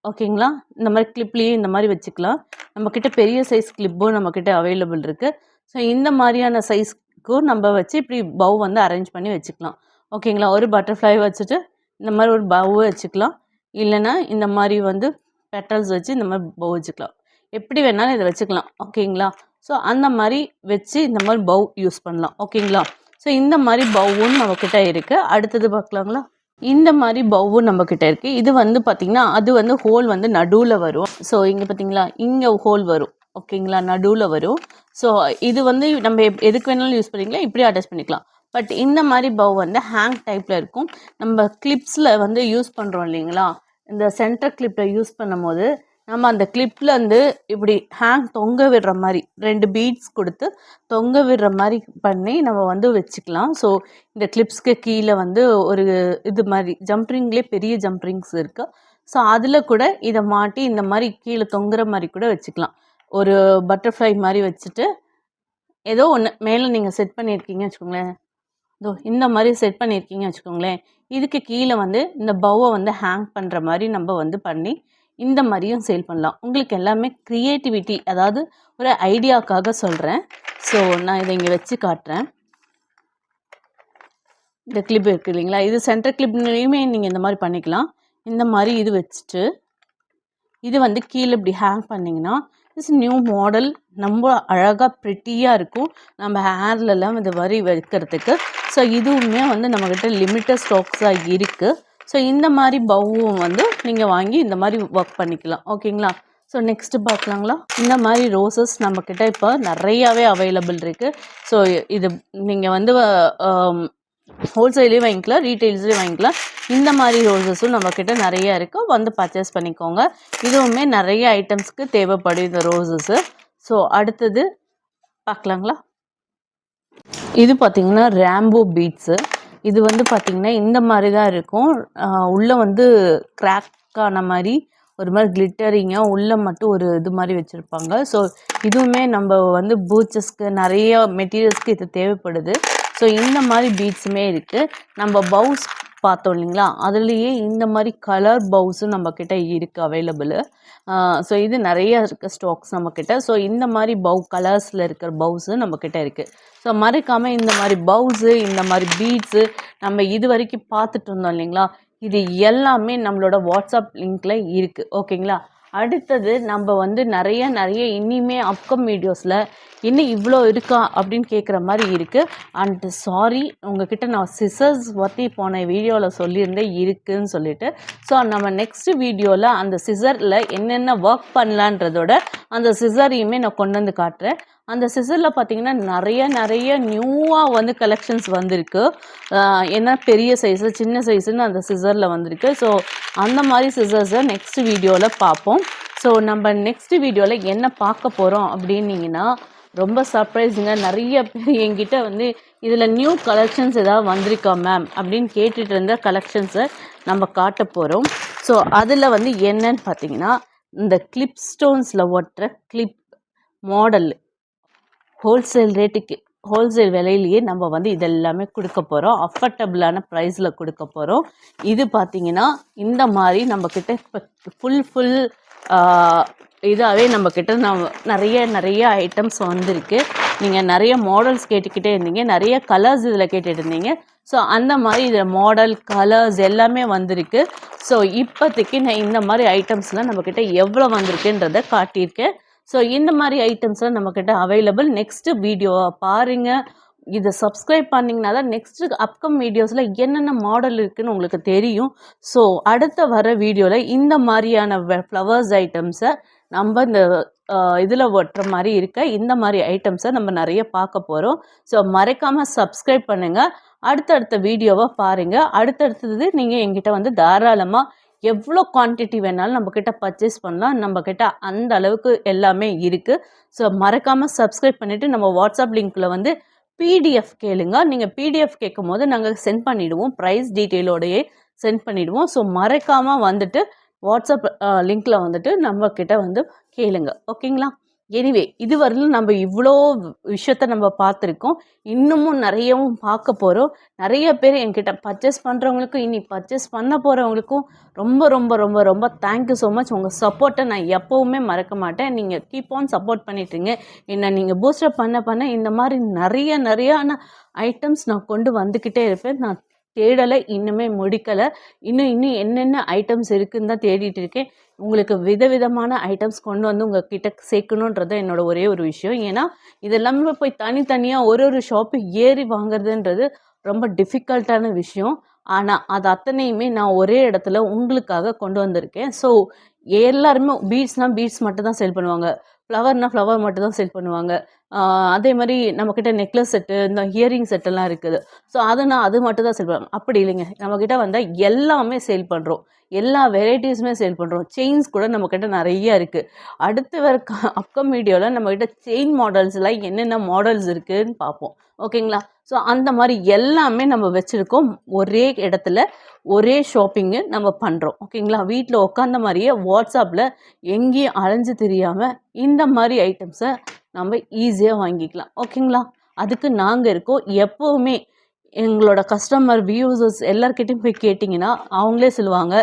ஓகேங்களா? இந்த மாதிரி கிளிப்லேயும் இந்த மாதிரி வச்சுக்கலாம். நம்மக்கிட்ட பெரிய சைஸ் கிளிப்பும் நம்மக்கிட்ட அவைலபிள் இருக்குது. ஸோ இந்த மாதிரியான சைஸ்க்கும் நம்ம வச்சு இப்படி பவு வந்து அரேஞ்ச் பண்ணி வச்சுக்கலாம். ஓகேங்களா? ஒரு பட்டர்ஃப்ளை வச்சுட்டு இந்த மாதிரி ஒரு பவு வச்சுக்கலாம். இல்லைன்னா இந்த மாதிரி வந்து பெட்டல்ஸ் வச்சு இந்த மாதிரி பவு வச்சுக்கலாம். எப்படி வேணாலும் இதை வச்சுக்கலாம். ஓகேங்களா? ஸோ அந்த மாதிரி வச்சு இந்த மாதிரி பவு யூஸ் பண்ணலாம். ஓகேங்களா? ஸோ இந்த மாதிரி பவும் நம்மக்கிட்ட இருக்குது. அடுத்தது பார்க்கலாங்களா? இந்த மாதிரி பவும் நம்மக்கிட்ட இருக்குது. இது வந்து பார்த்திங்கன்னா அது வந்து ஹோல் வந்து நடுவில் வரும். ஸோ இங்கே பார்த்திங்களா, இங்கே ஹோல் வரும். ஓகேங்களா? நடுவில் வரும். ஸோ இது வந்து நம்ம எதுக்கு வேணாலும் யூஸ் பண்ணிக்கலாம், இப்படி அட்டாச் பண்ணிக்கலாம். பட் இந்த மாதிரி பவு வந்து ஹேங் டைப்பில் இருக்கும். நம்ம கிளிப்ஸில் வந்து யூஸ் பண்ணுறோம் இல்லைங்களா, இந்த சென்டர் கிளிப்பில் யூஸ் பண்ணும் போது நம்ம அந்த கிளிப்பில் வந்து இப்படி ஹேங் தொங்க விடுற மாதிரி 2 பீட்ஸ் கொடுத்து தொங்க விடுற மாதிரி பண்ணி நம்ம வந்து வச்சுக்கலாம். ஸோ இந்த கிளிப்ஸ்க்கு கீழே வந்து ஒரு இது மாதிரி ஜம்ப்ரிங்லேயே பெரிய ஜம்ப்ரிங்ஸ் இருக்குது. ஸோ அதில் கூட இதை மாட்டி இந்த மாதிரி கீழே தொங்குற மாதிரி கூட வச்சுக்கலாம். ஒரு பட்டர்ஃப்ளை மாதிரி வச்சுட்டு ஏதோ ஒன்று மேலே நீங்கள் செட் பண்ணியிருக்கீங்கன்னு வச்சுக்கோங்களேன். இந்த மாதிரி செட் பண்ணியிருக்கீங்கன்னு வச்சுக்கோங்களேன். இதுக்கு கீழே வந்து இந்த பவ்வை வந்து ஹேங் பண்ணுற மாதிரி நம்ம வந்து பண்ணி இந்த மாதிரியும் சேல் பண்ணலாம். உங்களுக்கு எல்லாமே க்ரியேட்டிவிட்டி, அதாவது ஒரு ஐடியாவுக்காக சொல்கிறேன். ஸோ நான் இதை இங்கே வச்சு காட்டுறேன். இந்த கிளிப் இருக்குது இல்லைங்களா, இது சென்டர் கிளிப்லேயுமே நீங்கள் இந்த மாதிரி பண்ணிக்கலாம். இந்த மாதிரி இது வச்சுட்டு இது வந்து கீழே இப்படி ஹேங் பண்ணிங்கன்னா இட்ஸ் நியூ மாடல், ரொம்ப அழகாக ப்ரிட்டியாக இருக்கும் நம்ம ஹேர்லலாம் இது மாதிரி வைக்கிறதுக்கு. ஸோ இதுவுமே வந்து நம்மக்கிட்ட லிமிட்டட் ஸ்டாக்ஸாக இருக்குது. ஸோ இந்த மாதிரி பவ்வும் வந்து நீங்கள் வாங்கி இந்த மாதிரி ஒர்க் பண்ணிக்கலாம். ஓகேங்களா? ஸோ நெக்ஸ்ட்டு பார்க்கலாங்களா? இந்த மாதிரி ரோசஸ் நம்மக்கிட்ட இப்போ நிறையாவே அவைலபிள் இருக்குது. ஸோ இது நீங்கள் வந்து ஹோல்சேல்லையும் வாங்கிக்கலாம், ரீட்டெயில்ஸ்லேயும் வாங்கிக்கலாம். இந்த மாதிரி ரோசஸும் நம்மக்கிட்ட நிறைய இருக்குது, வந்து பர்ச்சேஸ் பண்ணிக்கோங்க. இதுவுமே நிறைய ஐட்டம்ஸ்க்கு தேவைப்படும் இந்த ரோசஸ்ஸு. ஸோ அடுத்தது பார்க்கலாங்களா? இது பார்த்திங்கன்னா ரேம்போ பீட்ஸு. இது வந்து பார்த்திங்கன்னா இந்த மாதிரி தான் இருக்கும். உள்ளே வந்து கிராக்கான மாதிரி ஒரு மாதிரி கிளிட்டரிங்காக உள்ளே மட்டும் ஒரு இது மாதிரி வச்சுருப்பாங்க. ஸோ இதுவுமே நம்ம வந்து பூச்சஸ்க்கு நிறைய மெட்டீரியல்ஸ்க்கு இது தேவைப்படுது. ஸோ இந்த மாதிரி பீட்ஸுமே இருக்குது. நம்ம பவுஸ் பார்த்தோம் இல்லைங்களா, அதுலேயே இந்த மாதிரி கலர் பவுஸும் நம்மக்கிட்ட இருக்குது அவைலபிள். ஸோ இது நிறைய இருக்குது ஸ்டாக்ஸ் நம்மக்கிட்ட. ஸோ இந்த மாதிரி கலர்ஸில் இருக்கிற பவுஸு நம்மக்கிட்ட இருக்குது. ஸோ மறக்காமல் இந்த மாதிரி பவுஸு, இந்த மாதிரி பீட்ஸு நம்ம இது வரைக்கும் பார்த்துட்டு இருந்தோம் இல்லைங்களா, இது எல்லாமே நம்மளோட வாட்ஸ்அப் லிங்க்கில் இருக்குது. ஓகேங்களா? அடுத்தது நம்ம வந்து நிறைய இனிமே அப்கம் வீடியோஸில் இன்னும் இவ்வளோ இருக்கா அப்படின்னு கேட்குற மாதிரி இருக்குது. அண்ட் சாரி, உங்ககிட்ட நான் சிசர்ஸ் பற்றி போன வீடியோவில் சொல்லியிருந்தேன் இருக்குதுன்னு சொல்லிட்டு. ஸோ நம்ம நெக்ஸ்ட் வீடியோவில் அந்த சிசரில் என்னென்ன ஒர்க் பண்ணலான்றதோட அந்த சிசரையுமே நான் கொண்டு வந்து காட்டுறேன். அந்த சிசரில் பார்த்தீங்கன்னா நிறைய நியூவாக வந்து கலெக்ஷன்ஸ் வந்திருக்கு. ஏன்னா பெரிய சைஸு, சின்ன சைஸுன்னு அந்த சிசரில் வந்திருக்கு. ஸோ அந்த மாதிரி சிசர்ஸை நெக்ஸ்ட் வீடியோவில் பார்ப்போம். ஸோ நம்ம நெக்ஸ்ட் வீடியோவில் என்ன பார்க்க போகிறோம் அப்படின்னீங்கன்னா, ரொம்ப சர்ப்ரைஸுங்க. நிறைய பேர் என்கிட்ட வந்து இதில் நியூ கலெக்ஷன்ஸ் ஏதாவது வந்திருக்கா மேம் அப்படின்னு கேட்டுட்டு இருந்த கலெக்ஷன்ஸை நம்ம காட்ட போகிறோம். ஸோ அதில் வந்து என்னன்னு பார்த்தீங்கன்னா, இந்த கிளிப் ஸ்டோன்ஸில் ஒட்டுற கிளிப் மாடல் ஹோல்சேல் ரேட்டுக்கு, ஹோல்சேல் விலையிலேயே நம்ம வந்து இதெல்லாமே கொடுக்க போகிறோம். அஃபர்டபுளான ப்ரைஸில் கொடுக்க போகிறோம். இது பார்த்திங்கன்னா இந்த மாதிரி நம்மக்கிட்ட இப்போ ஃபுல் இதாகவே நம்மக்கிட்ட நிறைய ஐட்டம்ஸ் வந்திருக்கு. நீங்கள் நிறைய மாடல்ஸ் கேட்டுக்கிட்டே இருந்தீங்க, நிறைய கலர்ஸ் இதில் கேட்டுட்டு இருந்தீங்க. ஸோ அந்த மாதிரி இதில் மாடல், கலர்ஸ் எல்லாமே வந்திருக்கு. ஸோ இப்போதைக்கு நான் இந்த மாதிரி ஐட்டம்ஸ்லாம் நம்மக்கிட்ட எவ்வளோ வந்திருக்குன்றதை காட்டியிருக்கேன். ஸோ இந்த மாதிரி ஐட்டம்ஸ்லாம் நம்மக்கிட்ட அவைலபிள். நெக்ஸ்ட்டு வீடியோவை பாருங்கள். இதை சப்ஸ்கிரைப் பண்ணிங்கன்னா தான் நெக்ஸ்ட்டு அப்கம் வீடியோஸில் என்னென்ன மாடல் இருக்குதுன்னு உங்களுக்கு தெரியும். ஸோ அடுத்த வர வீடியோவில் இந்த மாதிரியான ஃப்ளவர்ஸ் ஐட்டம்ஸை நம்ம இந்த இதில் ஒட்டுற மாதிரி இருக்க இந்த மாதிரி ஐட்டம்ஸை நம்ம நிறைய பார்க்க போகிறோம். ஸோ மறக்காமல் சப்ஸ்கிரைப் பண்ணுங்கள். அடுத்தடுத்த வீடியோவை பாருங்கள். அடுத்தடுத்தது நீங்கள் எங்கிட்ட வந்து தாராளமாக எவ்வளோ குவான்டிட்டி வேணாலும் நம்மக்கிட்ட பர்ச்சேஸ் பண்ணலாம். நம்மக்கிட்ட அந்த அளவுக்கு எல்லாமே இருக்குது. ஸோ மறக்காமல் சப்ஸ்கிரைப் பண்ணிவிட்டு நம்ம வாட்ஸ்அப் லிங்க்கில் வந்து பிடிஎஃப் கேளுங்க. நீங்கள் பிடிஎஃப் கேட்கும் போது நாங்கள் சென்ட் பண்ணிவிடுவோம், ப்ரைஸ் டீட்டெயிலோடையே சென்ட் பண்ணிவிடுவோம். ஸோ மறக்காமல் வந்துட்டு வாட்ஸ்அப் லிங்க்கில் வந்துட்டு நம்மக்கிட்ட வந்து கேளுங்க. ஓகேங்களா? எனிவே இதுவரையிலும் நம்ம இவ்வளோ விஷயத்த நம்ம பார்த்துருக்கோம். இன்னமும் நிறையவும் பார்க்க போகிறோம். நிறைய பேர் என்கிட்ட பர்ச்சேஸ் பண்ணுறவங்களுக்கும் இனி பர்ச்சேஸ் பண்ண போகிறவங்களுக்கும் ரொம்ப ரொம்ப ரொம்ப ரொம்ப தேங்க்யூ ஸோ மச். உங்கள் சப்போர்ட்டை நான் எப்போவுமே மறக்க மாட்டேன். நீங்கள் கீப் ஆன் சப்போர்ட் பண்ணிட்டுருங்க. என்னை நீங்கள் பூஸ்டப் பண்ண இந்த மாதிரி நிறையான ஐட்டம்ஸ் நான் கொண்டு வந்துக்கிட்டே இருப்பேன். நான் தேடலை இன்னுமே முடிக்கலை. இன்னும் என்னென்ன ஐட்டம்ஸ் இருக்குதுன்னு தான் தேடிட்டு இருக்கேன். உங்களுக்கு விதவிதமான ஐட்டம்ஸ் கொண்டு வந்து உங்கள் கிட்ட சேர்க்கணுன்றது என்னோட ஒரே ஒரு விஷயம். ஏன்னா இதெல்லாமே போய் தனித்தனியாக ஒரு ஷாப்பு ஏறி வாங்குறதுன்றது ரொம்ப டிஃபிகல்ட்டான விஷயம். ஆனால் அது அத்தனையுமே நான் ஒரே இடத்துல உங்களுக்காக கொண்டு வந்திருக்கேன். ஸோ எல்லாருமே பீட்ஸ்னால் பீட்ஸ் மட்டும் தான் சேல் பண்ணுவாங்க, ஃப்ளவர்னால் ஃப்ளவர் மட்டும் தான் சேல் பண்ணுவாங்க. அதே மாதிரி நம்மக்கிட்ட நெக்லஸ் செட்டு, இந்த ஹியரிங் செட்டெல்லாம் இருக்குது. ஸோ அது மட்டும் தான் சேல் பண்ணுவாங்க. அப்படி இல்லைங்க, நம்மக்கிட்ட வந்தால் எல்லாமே சேல் பண்ணுறோம். எல்லா வெரைட்டிஸுமே சேல் பண்ணுறோம். செயின்ஸ் கூட நம்மக்கிட்ட நிறைய இருக்குது. அடுத்து வர அப்கம் வீடியோவில் நம்மக்கிட்ட செயின் மாடல்ஸ்லாம் என்னென்ன மாடல்ஸ் இருக்குதுன்னு பார்ப்போம். ஓகேங்களா? ஸோ அந்த மாதிரி எல்லாமே நம்ம வச்சுருக்கோம். ஒரே இடத்துல ஒரே ஷாப்பிங்கு நம்ம பண்ணுறோம். ஓகேங்களா? வீட்டில் உட்காந்த மாதிரியே வாட்ஸ்அப்பில் எங்கேயும் அலைஞ்சு தெரியாமல் இந்த மாதிரி ஐட்டம்ஸை நம்ம ஈஸியாக வாங்கிக்கலாம். ஓகேங்களா? அதுக்கு நாங்கள் இருக்கோம். எப்போவுமே எங்களோட கஸ்டமர், வியூசர்ஸ் எல்லார்கிட்டையும் போய் கேட்டிங்கன்னா அவங்களே சொல்லுவாங்க,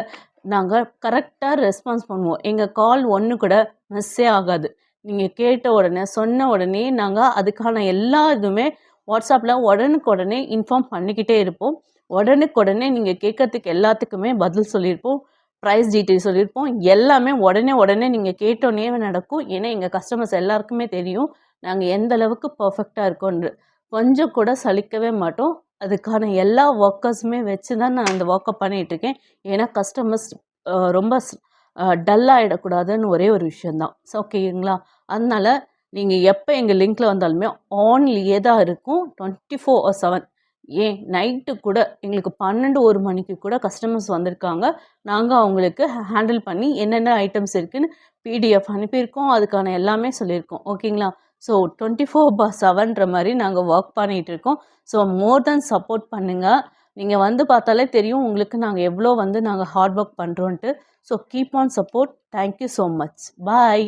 நாங்கள் கரெக்டாக ரெஸ்பான்ஸ் பண்ணுவோம். எங்கள் கால் ஒன்று கூட மிஸ்ஸே ஆகாது. நீங்கள் கேட்ட உடனே, சொன்ன உடனே நாங்கள் அதுக்கான எல்லா இதுவுமே வாட்ஸ்அப்பில் உடனுக்குடனே இன்ஃபார்ம் பண்ணிக்கிட்டே இருப்போம். உடனுக்குடனே நீங்கள் கேட்கறதுக்கு எல்லாத்துக்குமே பதில் சொல்லியிருப்போம். ப்ரைஸ் டீட்டெயில் சொல்லியிருப்போம். எல்லாமே உடனே நீங்கள் கேட்டோன்னே நடக்கும். ஏன்னா எங்கள் கஸ்டமர்ஸ் எல்லாருக்குமே தெரியும் நாங்கள் எந்த அளவுக்கு பர்ஃபெக்டாக இருக்கோன்னு. கொஞ்சம் கூட சலிக்கவே மாட்டோம். அதுக்கான எல்லா ஒர்க்கர்ஸுமே வச்சு தான் நான் அந்த ஒர்க்கை பண்ணிகிட்ருக்கேன். ஏன்னா கஸ்டமர்ஸ் ரொம்ப டல்லாகிடக்கூடாதுன்னு ஒரே ஒரு விஷயந்தான். ஸோ ஓகேங்களா? அதனால் நீங்கள் எப்போ எங்கள் லிங்க்கில் வந்தாலுமே ஆன்லேயே தான் இருக்கும். 24/7 ஏன் நைட்டு கூட எங்களுக்கு 12 மணிக்கு கூட கஸ்டமர்ஸ் வந்திருக்காங்க. நாங்க அவங்களுக்கு ஹேண்டில் பண்ணி என்னென்ன ஐட்டம்ஸ் இருக்குன்னு பிடிஎஃப் அனுப்பியிருக்கோம். அதுக்கான எல்லாமே சொல்லியிருக்கோம். ஓகேங்களா? ஸோ 24/7ன்ற மாரி நாங்க ஒர்க் பண்ணிட்டு இருக்கோம். ஸோ மோர் தென் சப்போர்ட் பண்ணுங்க. நீங்க வந்து பார்த்தாலே தெரியும் உங்களுக்கு நாங்க எவ்வளோ வந்து நாங்க ஹார்ட் ஒர்க் பண்றோன்ட்டு. So keep on support. Thank you so much. Bye.